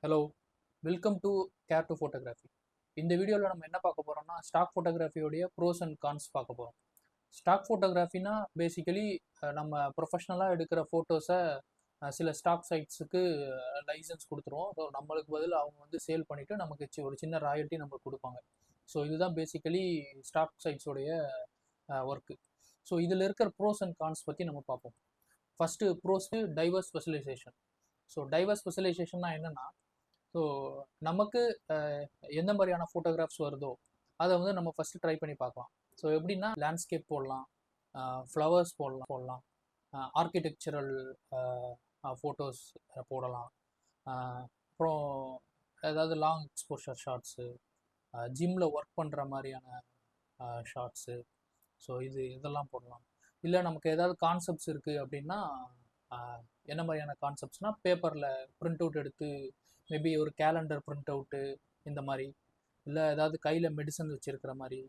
Hello, welcome to care to photography. இந்த வீடியோவில் நம்ம என்ன பார்க்க போகிறோம்னா ஸ்டாக் ஃபோட்டோகிராஃபியோடைய ப்ரோஸ் அண்ட் கான்ஸ் பார்க்க போகிறோம். ஸ்டாக் ஃபோட்டோகிராஃபினா பேசிக்கலி நம்ம ப்ரொஃபஷ்னலாக எடுக்கிற ஃபோட்டோஸை சில ஸ்டாக் சைட்ஸுக்கு லைசன்ஸ் கொடுத்துருவோம். ஸோ நம்மளுக்கு பதில் அவங்க வந்து சேல் பண்ணிவிட்டு நமக்கு ஒரு சின்ன ராயல்ட்டி நம்மளுக்கு கொடுப்பாங்க. ஸோ இதுதான் பேசிக்கலி ஸ்டாக் சைட்ஸோடைய ஒர்க்கு. ஸோ இதில் இருக்கிற ப்ரோஸ் அண்ட் கான்ஸ் பற்றி நம்ம பார்ப்போம். ஃபஸ்ட்டு ப்ரோஸ்க்கு டைவர்ஸ் ஸ்பெஷலைசேஷன். ஸோ டைவர்ஸ் ஸ்பெஷலைசேஷன்னா என்னென்னா, ஸோ நமக்கு எந்த மாதிரியான ஃபோட்டோகிராஃப்ஸ் வருதோ அதை வந்து நம்ம ஃபஸ்ட்டு ட்ரை பண்ணி பார்க்கலாம். ஸோ எப்படின்னா லேண்ட்ஸ்கேப் போடலாம், ஃப்ளவர்ஸ் போடலாம், ஆர்கிடெக்சரல் ஃபோட்டோஸ் போடலாம், அப்புறம் ஏதாவது லாங் எக்ஸ்போஷர் ஷார்ட்ஸு, ஜிம்மில் ஒர்க் பண்ணுற மாதிரியான ஷார்ட்ஸு. ஸோ இதெல்லாம் போடலாம். இல்லை நமக்கு ஏதாவது கான்செப்ட்ஸ் இருக்குது அப்படின்னா என்ன மாதிரியான கான்செப்ட்ஸ்னால் பேப்பரில் பிரிண்ட் அவுட் எடுத்து மேபி ஒரு கேலண்டர் பிரிண்ட் அவுட்டு இந்த மாதிரி, இல்லை ஏதாவது கையில் மெடிசன் வச்சுருக்கிற மாதிரி,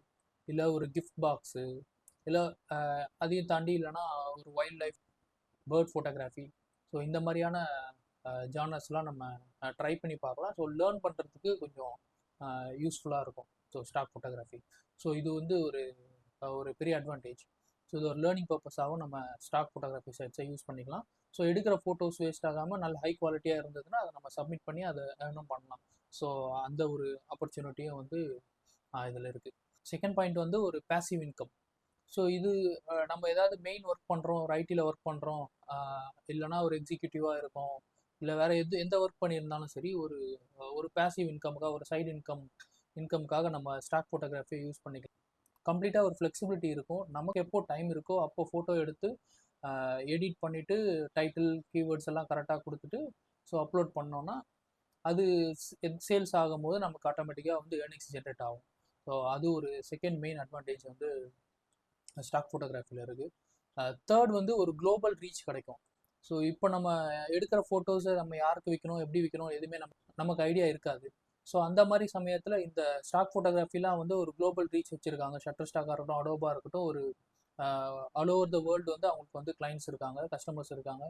இல்லை ஒரு கிஃப்ட் பாக்ஸு, இல்லை அதையும் தாண்டி இல்லைனா ஒரு wildlife bird photography. So இந்த மாதிரியான ஜானர்ஸ்லாம் நம்ம ட்ரை பண்ணி பார்க்கலாம். ஸோ லேர்ன் பண்ணுறதுக்கு கொஞ்சம் யூஸ்ஃபுல்லாக இருக்கும் ஸோ ஸ்டாக் ஃபோட்டோகிராஃபி. ஸோ இது வந்து ஒரு பெரிய அட்வான்டேஜ். ஸோ இது ஒரு லேர்னிங் பர்பஸாகவும் நம்ம ஸ்டாக் ஃபோட்டோகிராஃபி சைட்ஸை யூஸ் பண்ணிக்கலாம். ஸோ எடுக்கிற ஃபோட்டோஸ் வேஸ்ட் ஆகாமல் நல்ல ஹை குவாலிட்டியாக இருந்ததுன்னா அதை நம்ம சப்மிட் பண்ணி அதை ஏர்னும் பண்ணலாம். ஸோ அந்த ஒரு ஆப்பர்ச்சுனிட்டியும் வந்து இதில் இருக்குது. செகண்ட் பாயிண்ட் வந்து ஒரு பேசிவ் இன்கம். ஸோ இது நம்ம ஏதாவது மெயின் ஒர்க் பண்ணுறோம், ஒரு ஐடியில் ஒர்க் பண்ணுறோம், இல்லைனா ஒரு எக்ஸிக்யூட்டிவாக இருக்கோம், இல்லை வேறு எந்த ஒர்க் பண்ணியிருந்தாலும் சரி, ஒரு பேசிவ் இன்கமுக்காக, ஒரு சைடு இன்கமுக்காக நம்ம ஸ்டாக் ஃபோட்டோகிராஃபியை யூஸ் பண்ணிக்கலாம். கம்ப்ளீட்டாக ஒரு ஃப்ளெக்சிபிலிட்டி இருக்கும். நமக்கு எப்போ டைம் இருக்கோ அப்போ ஃபோட்டோ எடுத்து எடிட் பண்ணிவிட்டு டைட்டில் கீவேர்ட்ஸ் எல்லாம் கரெக்டாக கொடுத்துட்டு ஸோ அப்லோட் பண்ணோன்னா அது சேல்ஸ் ஆகும்போது நமக்கு ஆட்டோமேட்டிக்காக வந்து ஏர்னிங்ஸ் ஜென்ரேட் ஆகும். ஸோ அது ஒரு செகண்ட் மெயின் அட்வான்டேஜ் வந்து ஸ்டாக் ஃபோட்டோகிராஃபியில் இருக்குது. தேர்ட் வந்து ஒரு குளோபல் ரீச் கிடைக்கும். ஸோ இப்போ நம்ம எடுக்கிற ஃபோட்டோஸை நம்ம யாருக்கு விற்கணும், எப்படி விற்கணும், எதுவுமே நமக்கு ஐடியா இருக்காது. ஸோ அந்த மாதிரி சமயத்தில் இந்த ஸ்டாக் ஃபோட்டோகிராஃபிலாம் வந்து ஒரு குளோபல் ரீச் வச்சுருக்காங்க. ஷட்டர் ஸ்டாக்காக இருக்கட்டும், அடோபாக இருக்கட்டும், ஒரு ஆல் ஓவர் த வேர்ல்டு வந்து அவங்களுக்கு வந்து கிளைண்ட்ஸ் இருக்காங்க, கஸ்டமர்ஸ் இருக்காங்க.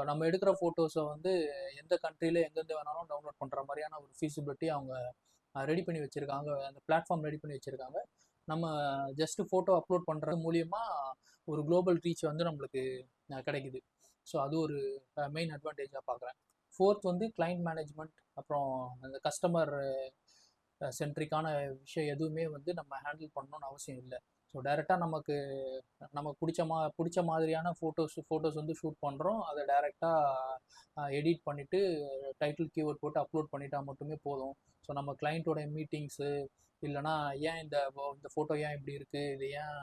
நம்ம எடுக்கிற ஃபோட்டோஸை வந்து எந்த கண்ட்ரியில் எங்கேருந்து வேணாலும் டவுன்லோட் பண்ணுற மாதிரியான ஒரு ஃபீஸிபிலிட்டி அவங்க ரெடி பண்ணி வச்சுருக்காங்க, அந்த பிளாட்ஃபார்ம் ரெடி பண்ணி வச்சுருக்காங்க. நம்ம ஜஸ்ட்டு ஃபோட்டோ அப்லோட் பண்ணுறது மூலியமாக ஒரு குளோபல் ரீச் வந்து நம்மளுக்கு கிடைக்குது. ஸோ அது ஒரு மெயின் அட்வான்டேஜாக பார்க்குறேன். ஃபோர்த் வந்து கிளைண்ட் மேனேஜ்மெண்ட், அப்புறம் அந்த கஸ்டமர் சென்ட்ரிக்கான விஷயம் எதுவுமே வந்து நம்ம ஹேண்டில் பண்ணணும்னு அவசியம் இல்லை. ஸோ டைரெக்டாக நமக்கு பிடிச்ச மாதிரியான ஃபோட்டோஸ் வந்து ஷூட் பண்ணுறோம். அதை டைரெக்டாக எடிட் பண்ணிவிட்டு டைட்டில் கீவேர்ட் போட்டு அப்லோட் பண்ணிட்டா மட்டுமே போதும். ஸோ நம்ம கிளைண்ட்டோட மீட்டிங்ஸு, இல்லைனா ஏன் இந்த ஃபோட்டோ ஏன் இப்படி இருக்குது, இது ஏன்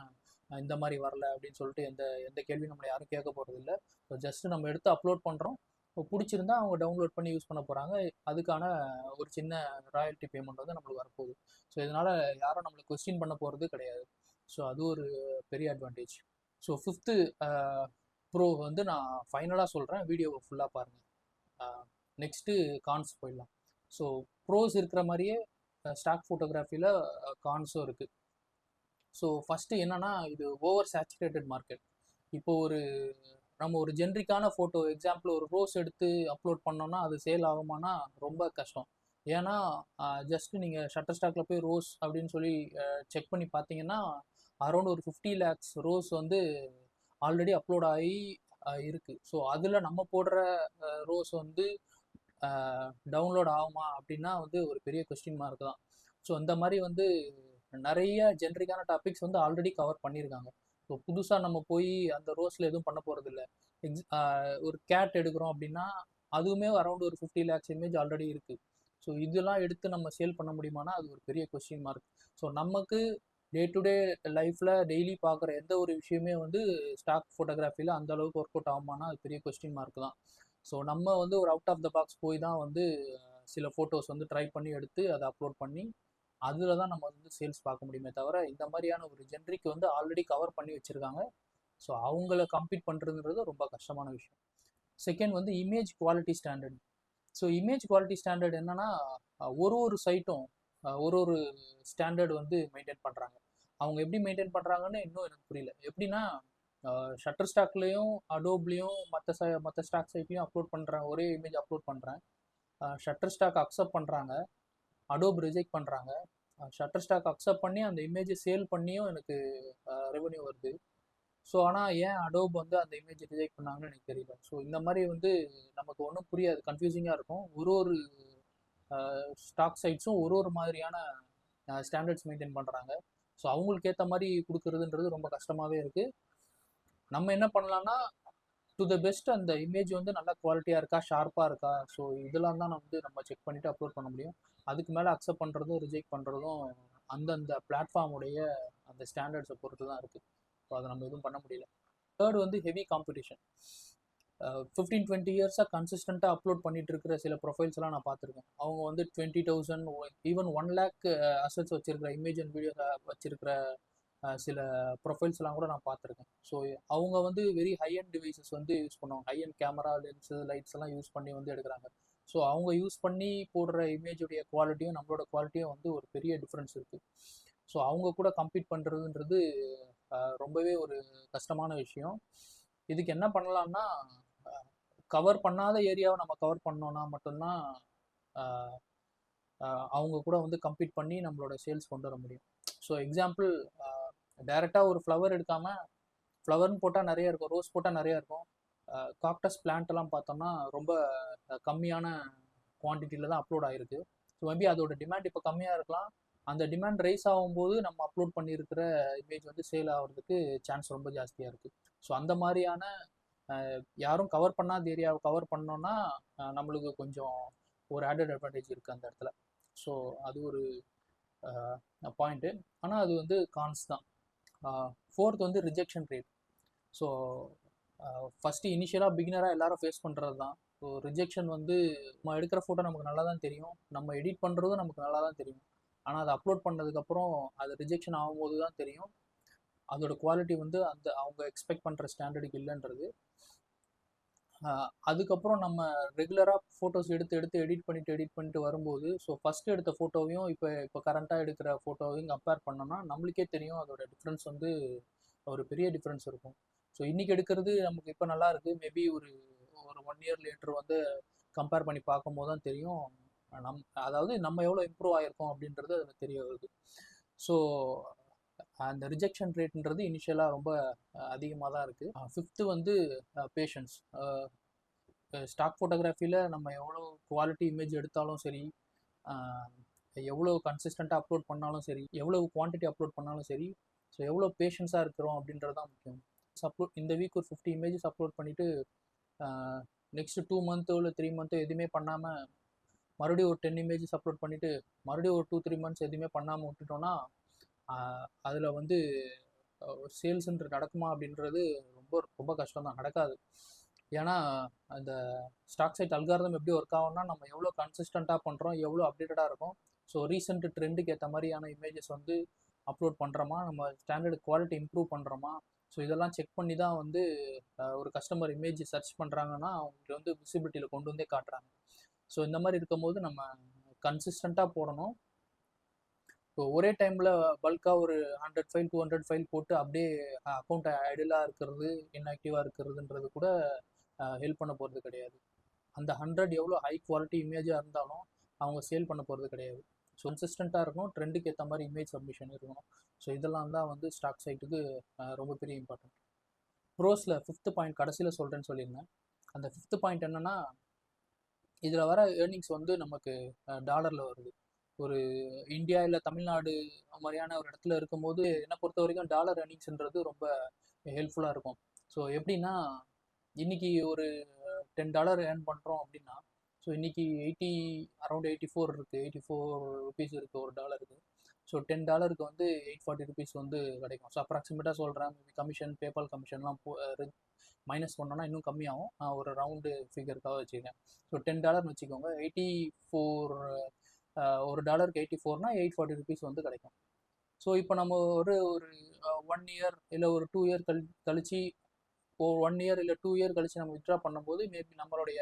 இந்த மாதிரி வரல அப்படின்னு சொல்லிட்டு எந்த கேள்வியும் நம்மளை யாரும் கேட்க போகிறது இல்லை. ஸோ ஜஸ்ட்டு நம்ம எடுத்து அப்லோட் பண்ணுறோம். இப்போ பிடிச்சிருந்தா அவங்க டவுன்லோட் பண்ணி யூஸ் பண்ண போகிறாங்க. அதுக்கான ஒரு சின்ன ராயல்ட்டி பேமெண்ட் வந்து நம்மளுக்கு வரப்போகுது. ஸோ இதனால் யாரும் நம்மளுக்கு கொஸ்டின் பண்ண போகிறது கிடையாது. ஸோ அது ஒரு பெரிய அட்வான்டேஜ். ஸோ ஃபிஃப்த்து ப்ரோ வந்து நான் ஃபைனலாக சொல்கிறேன், வீடியோவை ஃபுல்லாக பாருங்கள். நெக்ஸ்ட்டு கான்ஸ் போயிடலாம். ஸோ ப்ரோஸ் இருக்கிற மாதிரியே ஸ்டாக் ஃபோட்டோகிராஃபியில் கான்ஸும் இருக்குது. ஸோ ஃபஸ்ட்டு என்னென்னா, இது ஓவர் சேச்சுரேட்டட் மார்க்கெட். இப்போது நம்ம ஒரு ஜென்ரிக்கான ஃபோட்டோ, எக்ஸாம்பிள் ஒரு ரோஸ் எடுத்து அப்லோட் பண்ணோன்னா அது சேல் ஆகுமானா ரொம்ப கஷ்டம். ஏன்னா ஜஸ்ட்டு நீங்கள் ஷட்டர் ஸ்டாக்கில் போய் ரோஸ் அப்படின்னு சொல்லி செக் பண்ணி பார்த்தீங்கன்னா அரௌண்ட் ஒரு 50 lakhs ரோஸ் வந்து ஆல்ரெடி அப்லோட் ஆகி இருக்குது. ஸோ அதில் நம்ம போடுற ரோஸ் வந்து டவுன்லோட் ஆகுமா அப்படின்னா வந்து ஒரு பெரிய கொஸ்டின் மார்க் தான். ஸோ இந்த மாதிரி வந்து நிறைய ஜென்ரிக்கான டாபிக்ஸ் வந்து ஆல்ரெடி கவர் பண்ணியிருக்காங்க. ஸோ புதுசாக நம்ம போய் அந்த ரோஸில் எதுவும் பண்ண போகிறது இல்லை. ஒரு கேட் எடுக்கிறோம் அப்படின்னா அதுவுமே அரௌண்ட் ஒரு 50 lakhs இமேஜ் ஆல்ரெடி இருக்குது. ஸோ இதெல்லாம் எடுத்து நம்ம சேல் பண்ண முடியுமானா அது ஒரு பெரிய கொஸ்டின் மார்க். ஸோ நமக்கு டே டு டே லைஃப்பில் டெய்லி பார்க்குற எந்த ஒரு விஷயமே வந்து ஸ்டாக் ஃபோட்டோகிராஃபியில் அந்த அளவுக்கு ஒர்க் அவுட் ஆகுமானா அது பெரிய கொஸ்டின் மார்க் தான். ஸோ நம்ம வந்து ஒரு அவுட் ஆஃப் த பாக்ஸ் போய் தான் வந்து சில ஃபோட்டோஸ் வந்து ட்ரை பண்ணி எடுத்து அதை அப்லோட் பண்ணி அதில் தான் நம்ம வந்து சேல்ஸ் பார்க்க முடியுமே தவிர, இந்த மாதிரியான ஒரு ஜென்ரிக் வந்து ஆல்ரெடி கவர் பண்ணி வச்சுருக்காங்க. ஸோ அவங்கள கம்பீட் பண்ணுறதுன்றது ரொம்ப கஷ்டமான விஷயம். செகண்ட் வந்து image quality standard. So image quality standard என்னென்னா, ஒரு சைட்டும் ஒரு ஸ்டாண்டர்ட் வந்து மெயின்டைன் பண்ணுறாங்க. அவங்க எப்படி மெயின்டைன் பண்ணுறாங்கன்னு இன்னும் எனக்கு புரியல. எப்படின்னா ஷட்டர் ஸ்டாக்லேயும் அடோப்லேயும் மற்ற ஸ்டாக் சைட்லேயும் அப்லோட் பண்ணுறேன், ஒரே இமேஜ் அப்லோட் பண்ணுறேன். ஷட்டர் ஸ்டாக் அக்செப்ட் பண்ணுறாங்க, அடோப் ரிஜெக்ட் பண்ணுறாங்க. ஷட்டர் ஸ்டாக் அக்செப்ட் பண்ணி அந்த இமேஜை சேல் பண்ணியும் எனக்கு ரெவன்யூ வருது. ஸோ ஆனால் ஏன் அடோப் வந்து அந்த இமேஜ் ரிஜெக்ட் பண்ணாங்கன்னு எனக்கு தெரியல. ஸோ இந்த மாதிரி வந்து நமக்கு ஒன்றும் புரியாது, கன்ஃபியூசிங்காக இருக்கும். ஒரு ஸ்டாக் சைட்ஸும் ஒரு மாதிரியான ஸ்டாண்டர்ட்ஸ் மெயின்டைன் பண்ணுறாங்க. ஸோ அவங்களுக்கு ஏற்ற மாதிரி கொடுக்குறதுன்றது ரொம்ப கஷ்டமாகவே இருக்குது. நம்ம என்ன பண்ணலான்னா, டு த பெஸ்ட் அந்த இமேஜ் வந்து நல்லா குவாலிட்டியாக இருக்கா, ஷார்ப்பாக இருக்கா, ஸோ இதெல்லாம் தான் நம்ம செக் பண்ணிவிட்டு அப்லோட் பண்ண முடியும். அதுக்கு மேலே அக்செப்ட் பண்ணுறதும் ரிஜெக்ட் பண்ணுறதும் அந்தந்த பிளாட்ஃபார்முடைய அந்த ஸ்டாண்டர்ட்ஸை பொறுத்து தான் இருக்குது. ஸோ அதை நம்ம எதுவும் பண்ண முடியல. தேர்ட் வந்து ஹெவி காம்படிஷன். 15-20 இயர்ஸாக கன்சிஸ்டண்ட்டாக அப்லோட் பண்ணிட்டு இருக்கிற சில ப்ரொஃபைல்ஸ்லாம் நான் பார்த்துருக்கேன். அவங்க வந்து 20,000 ஈவன் 1 lakh அசட்ஸ் வச்சிருக்கிற இமேஜ் அண்ட் வீடியோ வச்சிருக்கிற சில ப்ரொஃபைல்ஸ்லாம் கூட நான் பார்த்துருக்கேன். ஸோ அவங்க வந்து வெரி ஹை அண்ட் டிவைசஸ் வந்து யூஸ் பண்ணுவாங்க. High and camera, lens, lights எல்லாம் யூஸ் பண்ணி வந்து எடுக்கிறாங்க. ஸோ அவங்க யூஸ் பண்ணி போடுற இமேஜுடைய குவாலிட்டியும் நம்மளோட குவாலிட்டியும் வந்து ஒரு பெரிய டிஃப்ரென்ஸ் இருக்குது. ஸோ அவங்க கூட கம்பீட் பண்ணுறதுன்றது ரொம்பவே ஒரு கஷ்டமான விஷயம். இதுக்கு என்ன பண்ணலாம்னா, கவர் பண்ணாத ஏரியாவை நம்ம கவர் பண்ணோன்னா மட்டும்தான் அவங்க கூட வந்து கம்பீட் பண்ணி நம்மளோட சேல்ஸ் கொண்டு வர முடியும். ஸோ எக்ஸாம்பிள், டைரெக்டாக ஒரு ஃப்ளவர் எடுக்காமல், ஃப்ளவர்னு போட்டால் நிறைய இருக்கும், ரோஸ் போட்டால் நிறையா இருக்கும். காக்டஸ் பிளான்ட்லாம் பார்த்தோம்னா ரொம்ப கம்மியான குவான்டிட்டியில் தான் அப்லோட் ஆகிருக்கு. ஸோ மேபி அதோட டிமாண்ட் இப்போ கம்மியாக இருக்கலாம். அந்த டிமாண்ட் ரைஸ் ஆகும்போது நம்ம அப்லோட் பண்ணியிருக்கிற இமேஜ் வந்து சேல் ஆகிறதுக்கு சான்ஸ் ரொம்ப ஜாஸ்தியாக இருக்குது. ஸோ அந்த மாதிரியான யாரும் கவர் பண்ணாத ஏரியாவை கவர் பண்ணோன்னா நம்மளுக்கு கொஞ்சம் ஒரு ஆடட் அட்வான்டேஜ் இருக்குது அந்த இடத்துல. ஸோ அது ஒரு பாயிண்ட்டு. ஆனால் அது வந்து கான்ஸ் தான். ஃபோர்த் வந்து ரிஜெக்ஷன் ரேட். ஸோ ஃபஸ்ட்டு இனிஷியலாக பிகினராக எல்லாரும் ஃபேஸ் பண்ணுறது தான். ஸோ ரிஜெக்ஷன் வந்து நம்ம எடுக்கிற ஃபோட்டோ நமக்கு நல்லா தான் தெரியும், நம்ம எடிட் பண்ணுறதும் நமக்கு நல்லா தான் தெரியும். ஆனால் அதை அப்லோட் பண்ணதுக்கப்புறம் அது ரிஜெக்ஷன் ஆகும்போது தான் தெரியும் அதோட குவாலிட்டி வந்து அவங்க எக்ஸ்பெக்ட் பண்ணுற ஸ்டாண்டர்டுக்கு இல்லைன்றது. அதுக்கப்புறம் நம்ம ரெகுலராக ஃபோட்டோஸ் எடுத்து எடிட் பண்ணிட்டு வரும்போது, ஸோ ஃபஸ்ட்டு எடுத்த ஃபோட்டோவையும் இப்போ கரண்ட்டாக எடுக்கிற ஃபோட்டோவையும் கம்பேர் பண்ணோம்னா நம்மளுக்கே தெரியும் அதோட டிஃப்ரென்ஸ் வந்து ஒரு பெரிய டிஃப்ரென்ஸ் இருக்கும். ஸோ இன்றைக்கி எடுக்கிறது நமக்கு இப்போ நல்லா இருக்குது, மேபி ஒரு 1 year லேட்டர் வந்து கம்பேர் பண்ணி பார்க்கும்போது தான் தெரியும் அதாவது நம்ம எவ்வளோ இம்ப்ரூவ் ஆகிருக்கோம் அப்படின்றது அதில் தெரிய வருது. ஸோ அந்த ரிஜெக்ஷன் ரேட்ன்றது இனிஷியலாக ரொம்ப அதிகமாக தான் இருக்குது. ஃபிஃப்த்து வந்து பேஷன்ஸ். ஸ்டாக் ஃபோட்டோகிராஃபியில் நம்ம எவ்வளோ குவாலிட்டி இமேஜ் எடுத்தாலும் சரி, எவ்வளோ கன்சிஸ்டண்ட்டாக அப்லோட் பண்ணாலும் சரி, எவ்வளோ குவான்டிட்டி அப்லோட் பண்ணாலும் சரி, ஸோ எவ்வளோ பேஷன்ஸாக இருக்கிறோம் அப்படின்றது தான் முக்கியம். இந்த வீக் ஒரு 50 இமேஜஸ் அப்லோட் பண்ணிவிட்டு நெக்ஸ்ட்டு 2 months இல்லை 3 months எதுவுமே பண்ணாமல் மறுபடியும் ஒரு 10 இமேஜஸ் அப்லோட் பண்ணிவிட்டு மறுபடியும் ஒரு 2-3 months எதுவுமே பண்ணாமல் விட்டுட்டோன்னா அதில் வந்து சேல்ஸுன்ற நடக்குமா அப்படின்றது ரொம்ப ரொம்ப கஷ்டம் தான், நடக்காது. ஏன்னா அந்த ஸ்டாக் சைட் அல்காரிதம் எப்படி ஒர்க் ஆகும்னா, நம்ம எவ்வளோ கன்சிஸ்டண்ட்டாக பண்ணுறோம், எவ்வளோ அப்டேட்டடாக இருக்கும், ஸோ ரீசெண்ட் ட்ரெண்டுக்கு ஏற்ற மாதிரியான இமேஜஸ் வந்து அப்லோட் பண்ணுறோமா, நம்ம ஸ்டாண்டர்ட் குவாலிட்டி இம்ப்ரூவ் பண்ணுறோமா, ஸோ இதெல்லாம் செக் பண்ணி தான் வந்து ஒரு கஸ்டமர் இமேஜ் சர்ச் பண்ணுறாங்கன்னா அவங்களுக்கு வந்து விசிபிலிட்டியில் கொண்டு வந்தே காட்டுறாங்க. ஸோ இந்த மாதிரி இருக்கும்போது நம்ம கன்சிஸ்டண்ட்டாக போடணும். ஸோ ஒரே டைமில் பல்காக ஒரு 100 ஃபைல் 200 ஃபைல் போட்டு அப்படியே அக்கௌண்ட் ஐடியலாக இருக்கிறது, இன்ஆக்டிவாக இருக்கிறதுன்றது கூட ஹெல்ப் பண்ண போகிறது கிடையாது. அந்த 100 எவ்வளோ ஹை குவாலிட்டி இமேஜாக இருந்தாலும் அவங்க சேல் பண்ண போகிறது கிடையாது. ஸோ கன்சிஸ்டண்ட்டாக இருக்கணும், ட்ரெண்டுக்கு ஏற்ற மாதிரி இமேஜ் சப்மிஷன் இருக்கணும். ஸோ இதெல்லாம் தான் வந்து ஸ்டாக் சைட்டுக்கு ரொம்ப பெரிய இம்பார்ட்டன்ட். ப்ரோஸில் 5th பாயிண்ட் கடைசியில் சொல்கிறேன்னு சொல்லியிருந்தேன். அந்த 5th பாயிண்ட் என்னென்னா, இதில் வர ஏர்னிங்ஸ் வந்து நமக்கு டாலரில் வருது. ஒரு இந்தியா இல்லை தமிழ்நாடு மாதிரியான ஒரு இடத்துல இருக்கும்போது என்னை பொறுத்த வரைக்கும் டாலர் ஏர்னிங்ஸ்ன்றது ரொம்ப ஹெல்ப்ஃபுல்லாக இருக்கும். ஸோ எப்படின்னா, இன்றைக்கி ஒரு $10 ஏர்ன் பண்ணுறோம் அப்படின்னா, ஸோ இன்றைக்கி அரௌண்ட் 84 இருக்குது, 84 rupees இருக்குது ஒரு டாலருக்கு. ஸோ $10 வந்து 840 rupees வந்து கிடைக்கும். ஸோ அப்ராக்சிமேட்டாக சொல்கிறேன், கமிஷன், பேபால் கமிஷன்லாம் மைனஸ் பண்ணோன்னா இன்னும் கம்மியாகும். நான் ஒரு ரவுண்டு ஃபிகருக்காக வச்சுருக்கேன். ஸோ $10 வச்சுக்கோங்க, 84 ஒரு டாலருக்கு 84னா 840 rupees வந்து கிடைக்கும். ஸோ இப்போ நம்ம ஒரு 1 year இல்லை ஒரு 2 year கழிச்சு, 1 year இல்லை 2 year கழிச்சு நம்ம வித்ட்ரா பண்ணும்போது மேபி நம்மளுடைய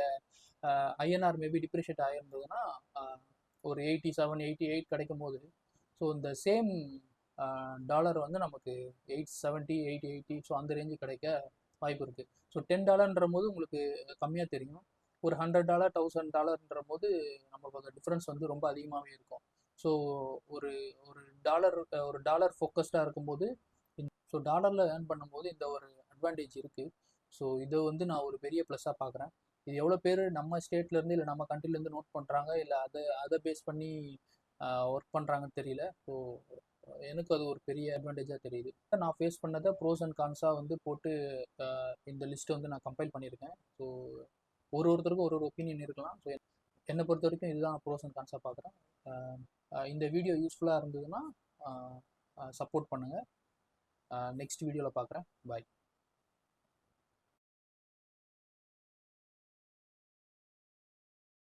ஐஎன்ஆர் மேபி டிப்ரிஷியேட் ஆகிருந்ததுன்னா ஒரு 87 88 கிடைக்கும் போது, ஸோ இந்த சேம் டாலர் வந்து நமக்கு 870 880 ஸோ அந்த ரேஞ்சு கிடைக்க வாய்ப்பு இருக்குது. ஸோ $10ன்ற போது உங்களுக்கு கம்மியாக தெரியும். ஒரு $100 $1000ன்ற போது நம்மளுக்கு அந்த டிஃப்ரென்ஸ் வந்து ரொம்ப அதிகமாகவே இருக்கும். ஸோ ஒரு ஒரு டாலர் ஒரு டாலர் ஃபோக்கஸ்டாக இருக்கும்போது ஸோ டாலரில் ஏர்ன் பண்ணும்போது இந்த ஒரு அட்வான்டேஜ் இருக்குது. ஸோ இதை வந்து நான் ஒரு பெரிய ப்ளஸ்ஸாக பார்க்குறேன். இது எவ்வளோ பேர் நம்ம ஸ்டேட்லேருந்து இல்லை நம்ம கண்ட்ரிலேருந்து நோட் பண்ணுறாங்க, இல்லை அதை பேஸ் பண்ணி ஒர்க் பண்ணுறாங்கன்னு தெரியல. ஸோ எனக்கு அது ஒரு பெரிய அட்வான்டேஜாக தெரியுது. நான் ஃபேஸ் பண்ணதை ப்ரோஸ் அண்ட் கான்ஸாக வந்து போட்டு இந்த லிஸ்ட்டை வந்து நான் கம்பைல் பண்ணியிருக்கேன். ஸோ ஒருத்தருக்கும் ஒரு ஒப்பீனியன் இருக்கலாம். ஸோ என்னை பொறுத்த வரைக்கும் இதுதான் ப்ரோஸ் அண்ட் கான்ஸாக பார்க்குறேன். இந்த வீடியோ யூஸ்ஃபுல்லாக இருந்ததுன்னா சப்போர்ட் பண்ணுங்கள். நெக்ஸ்ட் வீடியோவில் பார்க்குறேன். பாய்.